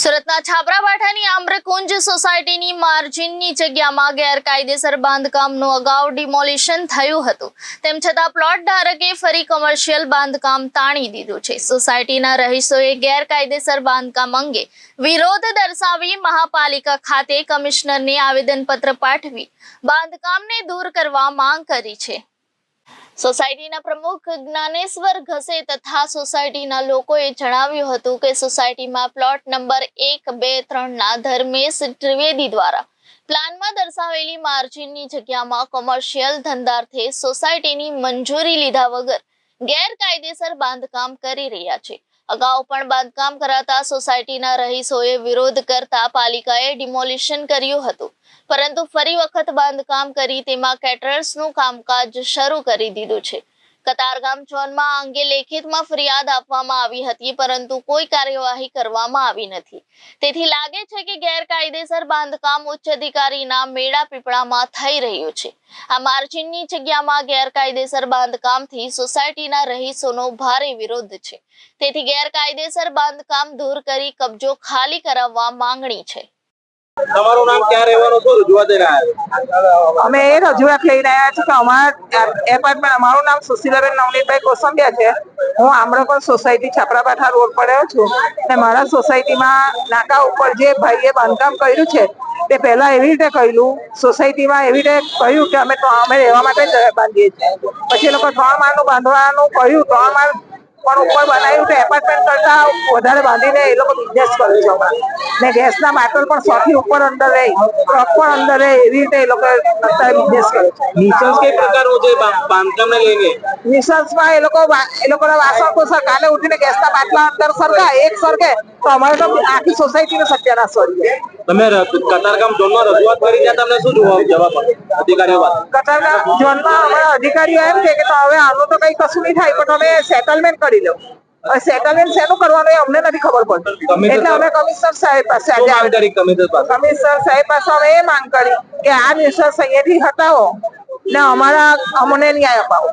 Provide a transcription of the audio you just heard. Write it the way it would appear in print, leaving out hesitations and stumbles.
સુરતના છાપરાભાઠાની આમ્રકુંજ સોસાયટીની માર્જિનની જગ્યામાં ગેરકાયદેસર બાંધકામનું અગાઉ ડિમોલિશન થયું હતું, તેમ છતાં પ્લોટ ધારકે ફરી કોમર્શિયલ બાંધકામ તાણી દીધું છે। સોસાયટીના રહીશોએ ગેરકાયદેસર બાંધકામ અંગે વિરોધ દર્શાવી મહાપાલિકા ખાતે કમિશનરને આવેદનપત્ર પાઠવી બાંધકામને દૂર કરવા માંગ કરી છે। સોસાયટીના પ્રમુખ જ્ઞાનેશ્વર ઘસે તથા સોસાયટીના લોકોએ જણાવ્યું હતું કે સોસાયટીમાં પ્લોટ નંબર 1, 2, 3 ના ધર્મેશ ત્રિવેદી દ્વારા પ્લાનમાં દર્શાવેલી માર્જિનની જગ્યામાં કોમર્શિયલ ધંધાર્થે સોસાયટીની મંજૂરી લીધા વગર ગેરકાયદેસર બાંધકામ કરી રહ્યા છે। અગાઉ પણ બાંધકામ કરાતા સોસાયટીના રહીશોએ વિરોધ કરતા પાલિકાએ ડિમોલિશન કર્યું હતું, પરંતુ ફરી વખત બાંધકામ કરી તેમાં કેટરર્સનું કામકાજ શરૂ કરી દીધું છે। કતારગામ ઝોનમાં આ અંગે લેખિતમાં ફરિયાદ આપવામાં આવી હતી, પરંતુ કોઈ કાર્યવાહી કરવામાં આવી નથી। તેથી લાગે છે કે ગેરકાયદેસર બાંધકામ ઉચ્ચ અધિકારીના મેળા પીપળામાં થઈ રહ્યું છે। આ માર્જિનની જગ્યામાં ગેરકાયદેસર બાંધકામથી સોસાયટીના રહીશોનો ભારે વિરોધ છે, તેથી ગેરકાયદેસર બાંધકામ દૂર કરી કબજો ખાલી કરાવવા માંગણી છે। તમારું નામ ક્યાં રહેવાનું છો? રજૂઆત લઈને આવ્યા? અમે એ રજૂઆત લઈને આવ્યા છીએ કે અમારા એપાર્ટમેન્ટ, અમારું નામ સુશીલાબેન નવનીતભાઈ કોસંબિયા છે। હું આમ્રકુંજ સોસાયટી છાપરાભાઠા રોડ પર રહ્યો છું અને મારા સોસાયટીમાં નાકા ઉપર જે ભાઈએ બાંધકામ કર્યું છે તે પહેલા એવી રીતે કર્યું, સોસાયટીમાં એવી રીતે કહ્યું કે અમે રહેવા માટે જ બાંધીએ છીએ। પછી એ લોકો 3 માળનું બાંધવાનું કહ્યું, 3 માળ પણ ઉપર બનાવ્યું તો એપાર્ટમેન્ટ કરતા વધારે બાંધીને એ લોકો બિઝનેસ કરે છે હમણાં, ને ગેસના બાટલ પણ 100 થી ઉપર અંદર રહે, ટ્રક પણ અંદર રહે, એવી રીતે એ લોકો અત્યારે બિઝનેસ કરે છે। નિશંસ કઈ પ્રકારનું છે બાંધકામને લઈને? નિશંસમાં એ લોકોના વાસણ કોસર કાલે ઉઠીને ગેસના બાટલા અંદર એક સરકે તો અમારે તો આખી સોસાયટીનો સત્યાનાશ કરી જાય। તમે કતારગામ ઝોનમાં રજૂઆત કરી ત્યાં તમને શું જવાબ અધિકારીઓ પાસે? કતારગામ ઝોનમાં અમારા અધિકારીઓ એમ કે હવે આનું તો કઈ કશું નહીં થાય, પણ તમે સેટલમેન્ટ કરી લો। હવે સેટલમેન્ટ શેનું કરવાનું એ અમને નથી ખબર પડતી, એટલે અમે કમિશનર સાહેબ પાસે કમિશનર સાહેબ પાસે અમે એ માંગ કરી કે આ નિશંસ અહીંયાથી હટાવો ને અમને ન્યાય અપાવો।